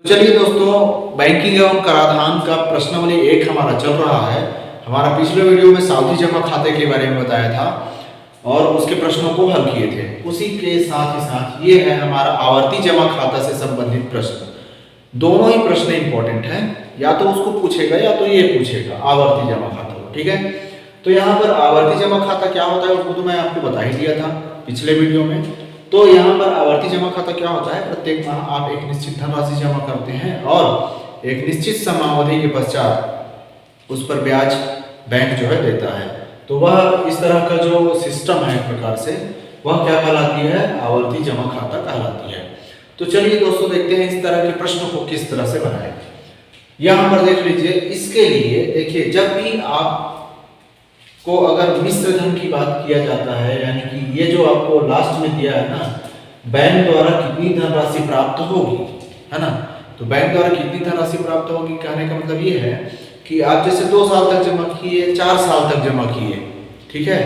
चलिए दोस्तों, बैंकिंग एवं कराधान का प्रश्नावली 1 हमारा चल रहा है। हमारा पिछले वीडियो में सावधि जमा खाते के बारे में बताया था और उसके प्रश्नों को हल किए थे। उसी के साथ ही साथ ये है हमारा आवर्ती जमा खाता से संबंधित प्रश्न। दोनों ही प्रश्न इंपॉर्टेंट हैं, या तो उसको पूछेगा या तो ये पूछेगा आवर्ती जमा खाता को। ठीक है, तो यहाँ पर आवर्ती जमा खाता क्या होता है उसको तो मैं आपको बता ही दिया था पिछले वीडियो में। तो यहाँ पर आवर्ती जमा खाता क्या होता है, प्रत्येक माह आप एक निश्चित धनराशि जमा करते हैं और एक निश्चित समयावधि के पश्चात उस पर ब्याज बैंक जो है देता है। तो वह इस तरह का जो सिस्टम है एक प्रकार से वह क्या कहलाती है, आवर्ती जमा खाता कहलाती है। तो चलिए दोस्तों देखते हैं इस तरह के प्रश्न को किस तरह से बनाएं। यहाँ पर देख लीजिए, इसके लिए देखिए जब भी आप को अगर मिश्र धन की बात किया जाता है, यानी कि ये जो आपको लास्ट में दिया है ना, बैंक द्वारा कितनी धनराशि प्राप्त होगी, है ना। तो बैंक द्वारा कितनी धनराशि प्राप्त होगी कहने का मतलब ये है कि आप जैसे 2 साल तक जमा किए, 4 साल तक जमा किए, ठीक है।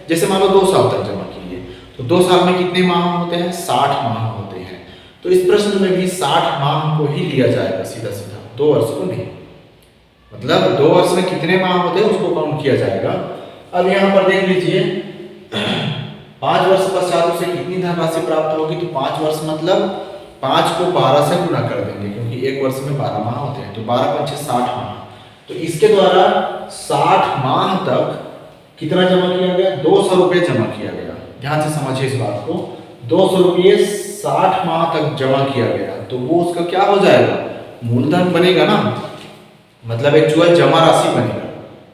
जैसे मान लो 2 साल तक जमा किए तो 2 साल में कितने माह होते हैं, 60 माह होते हैं। तो इस प्रश्न में भी 60 माह को ही लिया जाएगा, सीधा सीधा 2 वर्ष को नहीं। मतलब 2 वर्ष में कितने माह होते हैं उसको काउंट किया जाएगा। अब यहाँ पर देख लीजिए 5 वर्ष पश्चात उसे कितनी धनराशि प्राप्त होगी, तो 5 वर्ष मतलब 5 को 12 से गुना कर देंगे, क्योंकि एक वर्ष में 12 माह होते हैं। तो 12 × 5 = 60 माह। तो इसके द्वारा 60 माह तक कितना जमा किया गया, 200 रुपये जमा किया गया। ध्यान से समझिए इस बात को, 200 रुपये 60 माह तक जमा किया गया। तो वो उसका क्या हो जाएगा, मूलधन बनेगा ना, मतलब एक्चुअल जमा राशि बनेगा।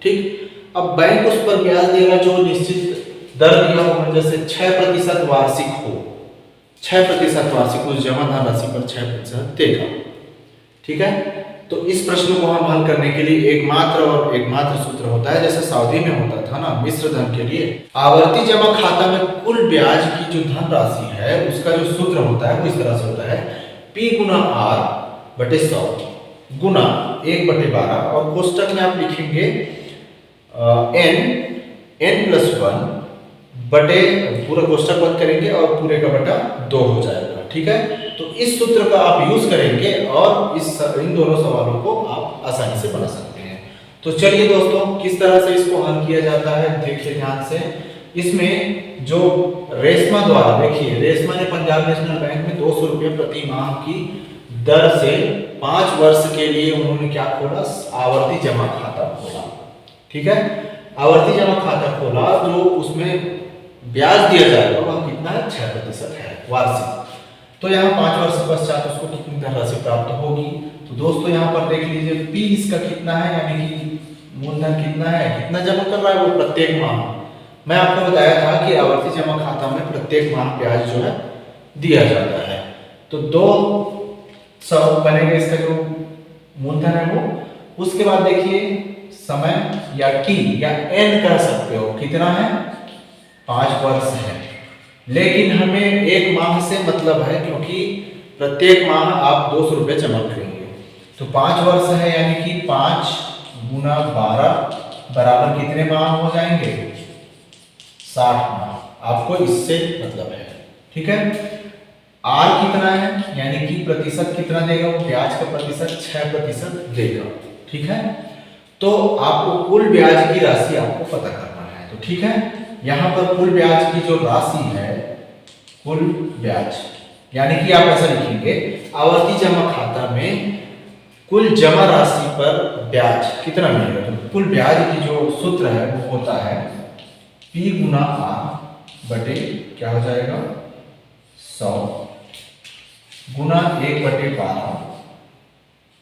ठीक, अब बैंक उस पर ब्याज देगा जो निश्चित दर दिया होगा, जैसे 6% वार्षिक हो, 6% वार्षिक उस जमा धनराशि पर 6% देगा। ठीक है, तो इस प्रश्न को हम हल करने के लिए एकमात्र सूत्र होता है, जैसे सावधि में होता था ना मिश्र धन के लिए। आवर्ती जमा खाता में कुल ब्याज की जो धनराशि है उसका जो सूत्र होता है वो इस तरह से होता है, P × R/100 गुना 1/12, और कोष्टक में आप लिखेंगे n+1 बटे, पूरा कोष्टक बंद करेंगे और पूरे का बटा 2 हो जाएगा। ठीक है, तो इस सूत्र का आप यूज करेंगे और इन दोनों सवालों को आप आसानी से बना सकते हैं। तो चलिए दोस्तों किस तरह से इसको हल किया जाता है देखिए ध्यान से। इसमें जो रेशमा द्वारा, देखिए रेशमा ने पंजाब नेशनल बैंक में 200 रुपये प्रति माह की दर से 5 वर्ष के लिए उन्होंने क्या खोला, आवर्ती जमा खाता खोला। ठीक है, आवर्ती जमा खाता खोला, जो उसमें ब्याज दिया जाएगा वह कितना है, 6% है वार्षिक। तो यहाँ 5 वर्ष पश्चात उसको कितनी धनराशि प्राप्त होगी। तो दोस्तों यहाँ पर देख लीजिए P इसका कितना है, यानी कि मूलधन कितना है, कितना जमा कर रहा है वो प्रत्येक माह। मैं आपको बताया था कि आवर्ती जमा खाता में प्रत्येक माह ब्याज जो है दिया जाता है। तो 200 बनेगा इसका जो मूलधन है वो। उसके बाद देखिए समय या T या N कह सकते हो, कितना है, 5 वर्ष है। लेकिन हमें एक माह से मतलब है, क्योंकि प्रत्येक माह आप 200 रुपये जमा करेंगे। तो 5 वर्ष है, यानी कि 5 × 12 बराबर कितने माह हो जाएंगे, 60 माह। आपको इससे मतलब है। ठीक है, R कितना है, यानी कि प्रतिशत कितना देगा वो, ब्याज का प्रतिशत 6% देगा। ठीक है, तो आपको कुल ब्याज की राशि आपको पता करना है। तो ठीक है, यहाँ पर कुल ब्याज की जो राशि है, कुल ब्याज यानी कि आप ऐसा लिखेंगे, आवर्ती जमा खाता में कुल जमा राशि पर ब्याज कितना मिलेगा। तो कुल ब्याज की जो सूत्र है वो होता है P × R बटे क्या हो जाएगा, 100 गुना 1/12,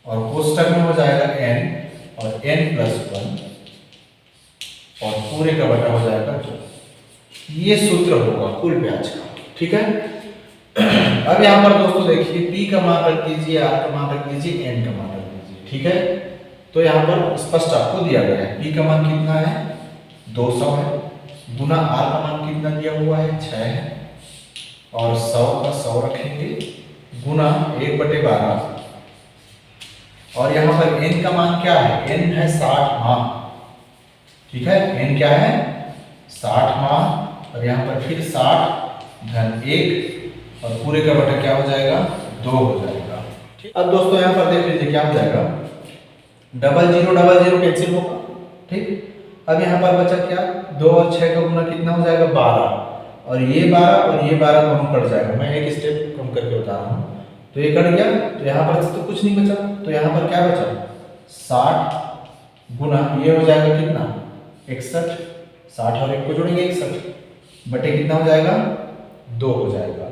और कोष्टक में हो जाएगा n और n+1 और पूरे का बटा हो जाएगा 2। ये सूत्र होगा कुल ब्याज का। ठीक है, अब यहाँ पर दोस्तों देखिए P का मान रख दीजिए, R का मान रख दीजिए, n का मान रख दीजिए। ठीक है, तो यहाँ पर स्पष्ट आपको दिया गया है, P का मान कितना है, 200 है, गुना R का मान कितना दिया हुआ है, 6 है, और 100 का 100 रखेंगे, गुना 1/12, और यहाँ पर n का मान क्या है, n है 60 माह। ठीक है, n क्या है, 60 माह, और यहाँ पर फिर 60 धन 1 और पूरे का बटा क्या हो जाएगा, 2 हो जाएगा। अब दोस्तों यहाँ पर देख लीजिए क्या हो जाएगा, 0000 कैंसिल होगा, ठीक। अब यहाँ पर बचा क्या, 2 और 6 का गुना कितना हो जाएगा 12, और ये 12 और ये 12 दोनों कट जाएगा। मैं एक स्टेप कम करके बता रहा हूँ। तो ये कट गया, तो यहाँ पर तो कुछ नहीं बचा, तो यहाँ पर क्या बचा 60 गुना ये हो जाएगा कितना 61, 60 और 1 को जोड़ेंगे 61 बटे कितना हो जाएगा 2 हो जाएगा।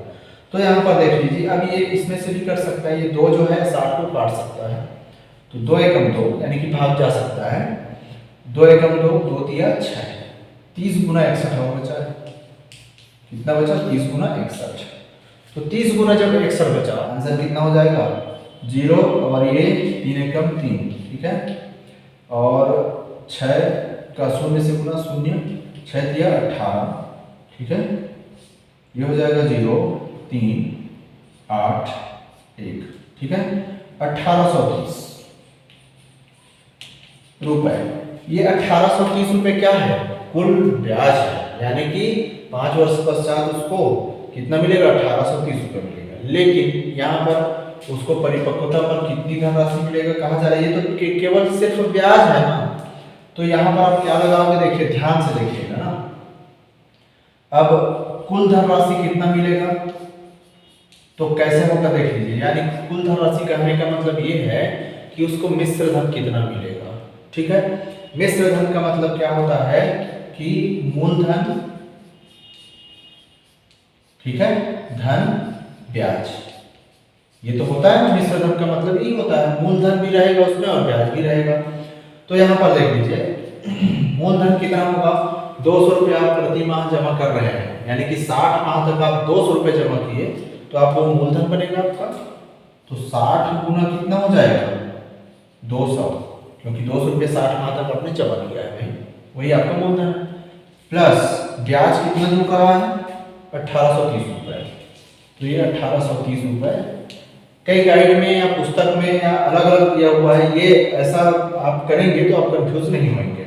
तो यहाँ पर देख लीजिए, अब ये इसमें से भी कर सकता है, ये 2 जो है 60 को काट सकता है, तो 2 एकम 2 यानी कि भाग जा सकता है, 2 एकम 2, 2 दिया 6, 30 गुना 61 और बचा है, कितना बचा 30 गुना 61। तो 30 गुना जब 61 बचा, आंसर कितना हो जाएगा 0, और ये 3 एकम 3, ठीक है, और 6 का 0 से गुना 0, 6 दिया 18, ठीक है, ये हो जाएगा 0 3 8 1, ठीक है, 1830 रुपए। ये 1830 रुपए क्या है, कुल ब्याज है, यानी कि 5 वर्ष पश्चात उसको कितना मिलेगा 1830 रुपए मिलेगा। लेकिन यहाँ पर उसको परिपक्वता पर कितनी धनराशि मिलेगा कहा जा रहा है, ये तो केवल सिर्फ ब्याज है ना, तो यहाँ पर आप क्या लगाओगे, देखिए ध्यान से देखिएगा ना। अब कुल धनराशि कितना मिलेगा, तो कैसे होगा देख लीजिए, यानी कुल धनराशि कहने का मतलब ये है कि उसको मिश्र धन कितना मिलेगा, ठीक है। मिश्र धन का मतलब क्या होता है कि मूलधन, ठीक है, धन ब्याज, ये तो होता है ना, मिश्र धन का मतलब यही होता है, मूलधन भी रहेगा उसमें और ब्याज भी रहेगा। तो यहाँ पर देख लीजिए मूलधन कितना होगा, 200 रुपये आप प्रति माह जमा कर रहे हैं, यानी कि 60 माह तक आप 200 रुपये जमा किए, तो आपको मूलधन बनेगा आपका, तो 60 गुना कितना हो जाएगा 200, क्योंकि 200 रुपये 60 माह तक आपने जमा किया है भाई, वही आपका मूलधन है, प्लस ब्याज कितना जो रहा है 1830 रुपये। तो ये 1830 रुपये कई गाइड में या पुस्तक में या अलग अलग दिया हुआ है, ये ऐसा आप करेंगे तो आप कंफ्यूज नहीं होंगे।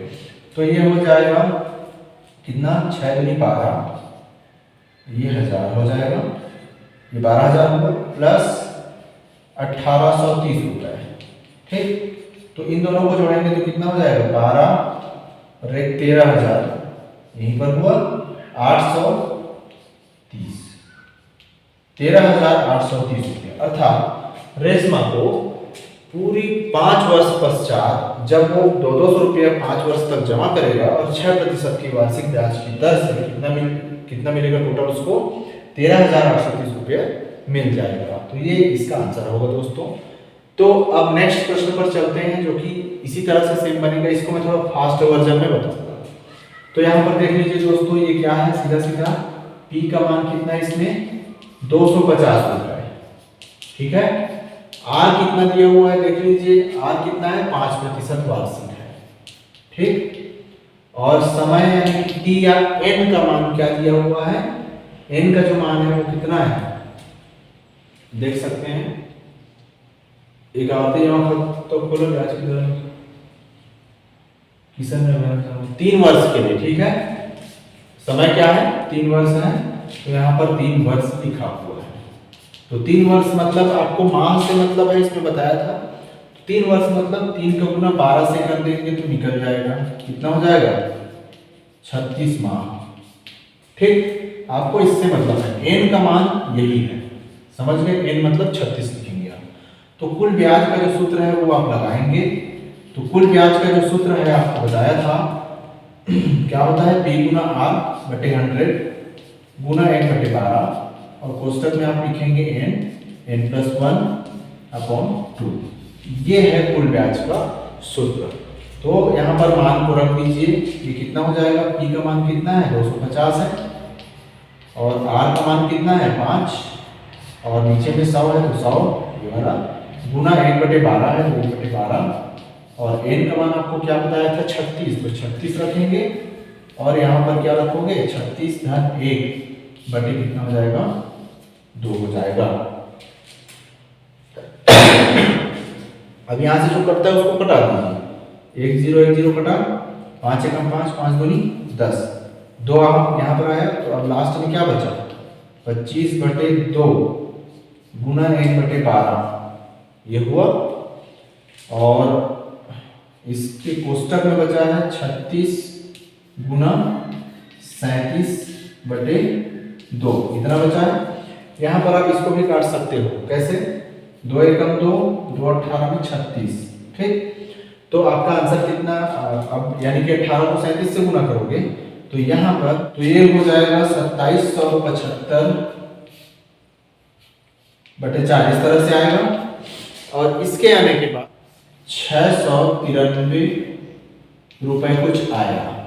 तो ये हो जाएगा कितना 6 दूनी 12, ये 1000 हो जाएगा, ये 12,000 होगा, प्लस 1830 रुपये, ठीक। तो इन दोनों को जोड़ेंगे तो कितना हो जाएगा 12 और 1 13,000, यहीं पर हुआ 830, 13,830 रुपये। अर्थात रेशमा को पूरी 5 वर्ष पश्चात जब वो 200 रुपये 5 वर्ष तक जमा करेगा और 6% की वार्षिक ब्याज की दर से कितना मिलेगा टोटल, उसको 13,830 रुपये मिल जाएगा। तो ये इसका आंसर होगा दोस्तों। तो अब नेक्स्ट प्रश्न पर चलते हैं, जो कि इसी तरह से सेम बनेगा, इसको मैं थोड़ा फास्ट वर्जन में बताऊंगा। तो यहाँ पर देख लीजिए दोस्तों, ये क्या है, सीधा सीधा P का मान कितना है इसमें 250 रुपये, ठीक है। R कितना दिया हुआ है देख लीजिए, R कितना है 5% वार्षिक है, ठीक। और समय यानी कि T या N का मान क्या दिया हुआ है, N का जो मान है वो कितना है देख सकते हैं, एक आवर्ती जमा तो खोलो ब्याज की दर किसान में 3 वर्ष के लिए, ठीक है। समय क्या है 3 वर्ष है, तो यहाँ पर 3 वर्ष लिखा हुआ है। तो 3 वर्ष मतलब आपको माह से मतलब है, इसमें बताया था 3 वर्ष मतलब 3 का गुना 12 से कर देंगे तो निकल जाएगा, कितना हो जाएगा 36 माह, ठीक। आपको इससे मतलब है n का मान यही है, समझ गए, n मतलब 36 लिखेंगे आप। तो कुल ब्याज का जो सूत्र है वो आप लगाएंगे। तो कुल ब्याज का जो सूत्र है आपको बताया था क्या होता है, P गुना R बटे 100 गुना n बटे 12, और कोष्टक में आप लिखेंगे n प्लस 1 अपॉन 2, ये है कुल ब्याज का सूत्र। तो यहाँ पर मान को रख दीजिए, ये कितना हो जाएगा, P का मान कितना है 250 है, और R का मान कितना है 5, और नीचे में 100 है तो 100 ये वाला, गुना 1/12 है तो 1/12, और n का मान आपको क्या बताया था 36, तो 36 रखेंगे, और यहाँ पर क्या रखोगे 36 धन 1 बटे कितना हो जाएगा 2 हो जाएगा। अब यहाँ से जो कटता है उसको कटा दीजिए, 1 0 1 0 कटा, 5 एकम 5, 5 दूनी 10, 2 आप यहाँ पर आया, तो अब लास्ट में क्या बचा 25/2 गुना 1/12, ये हुआ, और इसके कोष्टक में बचा है 36 गुना 37/2, इतना बचा है। यहाँ पर आप इसको भी काट सकते हो, कैसे? 2 एकम 2, 2 18 में 36, ठीक। तो आपका आंसर कितना, अब यानी कि 18 को 37 से गुना करोगे तो यहाँ पर तो ये हो जाएगा 2775/4, इस तरह से आएगा। और इसके आने के बाद 693 रुपए कुछ आएगा,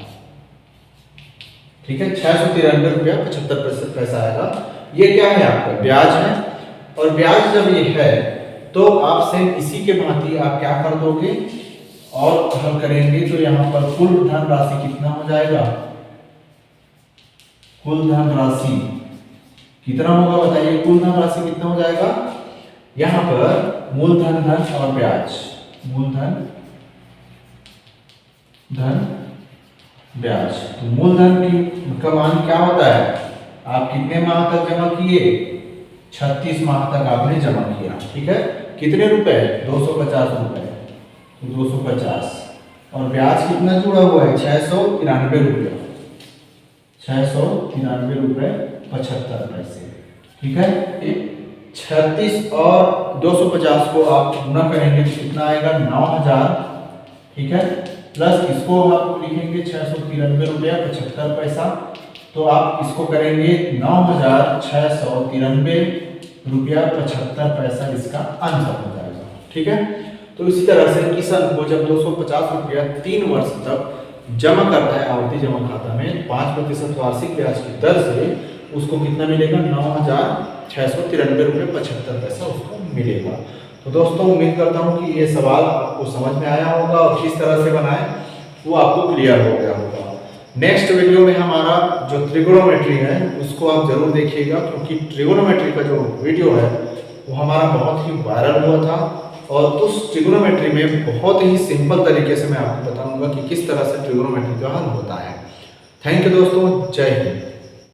ठीक है। 693.75 पैसा आएगा। ये क्या है? आपका ब्याज है। और ब्याज जब ये है तो आप सेम इसी के भांति आप क्या कर दोगे और हल करेंगे, तो यहाँ पर कुल धन राशि कितना हो जाएगा? कुल धन राशि कितना होगा बताइए? कुल धन राशि कितना हो जाएगा? यहाँ पर मूलधन धन और ब्याज, मूलधन धन ब्याज। तो मूलधन का मान क्या होता है? आप कितने माह तक जमा किए? 36 माह तक आपने जमा किया, ठीक है। कितने रुपए? 250 रुपए, तो 250। और ब्याज कितना जुड़ा हुआ है? 693 रुपये, 693 रुपये 75 पैसे, ठीक है। 36 और 250 को आप गुना करेंगे तो कितना आएगा? 9000, ठीक है। प्लस इसको आप लिखेंगे 693 रुपया 75 पैसा, तो आप इसको करेंगे 9693 रुपया 75 पैसा, इसका आंसर हो जाएगा, ठीक है। तो इसी तरह से किसान को जब 250 रुपया 3 वर्ष तक जमा करता है आवर्ती जमा खाता में 5% वार्षिक ब्याज की दर से, उसको कितना मिलेगा? 9693 रुपये 75 पैसा उसको मिलेगा। तो दोस्तों उम्मीद करता हूँ कि ये सवाल आपको समझ में आया होगा और किस तरह से बनाए वो आपको क्लियर हो गया होगा। नेक्स्ट वीडियो में हमारा जो ट्रिगोनोमेट्री है उसको आप जरूर देखिएगा, क्योंकि ट्रिगोनोमेट्री का जो वीडियो है वो हमारा बहुत ही वायरल हुआ था, और उस ट्रिगोनोमेट्री में बहुत ही सिंपल तरीके से मैं आपको बताऊंगा कि किस तरह से ट्रिगोनोमेट्री का हल होता है। थैंक यू दोस्तों, जय हिंद।